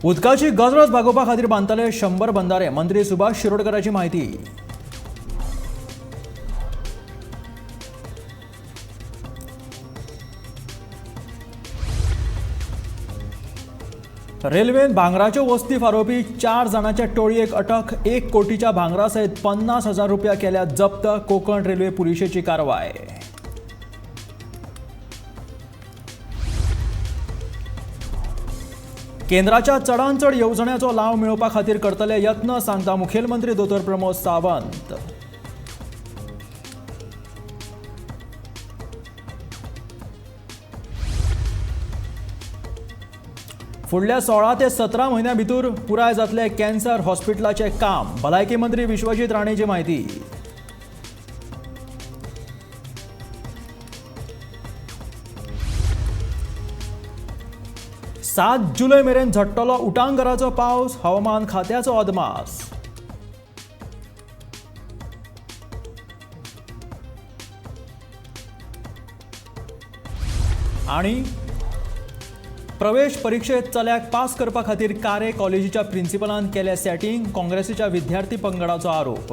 उदकाची गरज भागोवपा खातीर बांदतले 100 बंधारे. मंत्री सुभाष शिरोडकरांची माहिती. रेल्वेन भांगराच्यो वस्ती फारोवपी 4 जाणांच्या टोळयेक अटक. 1 कोटीच्या भांगरा सयत 50,000 रुपया केल्या जप्त. कोकण रेल्वे पुलिशेची कारवाय. केंद्राच्या चडांत चड येवजण्यांचो लाव मेळोवपा खातीर करतले यत्न, सांगता मुखेलमंत्री दोतोर प्रमोद सावंत. फुडल्या 16 ते 17 म्हयन्यां भितर पुराय जातले कॅन्सर हॉस्पिटलाचे काम. भलायकी मंत्री विश्वजीत राणेची माहिती. 7 जुलय मेरेन झडटलो उटंगराचो पावस. हवामान खात्याचो अदमास. आणि प्रवेश परीक्षेत चल्याक पास करपा खातीर कारे कॉलेजीच्या प्रिन्सिपलान केले सेटिंग. काँग्रेसीच्या विद्यार्थी पंगडाचो आरोप.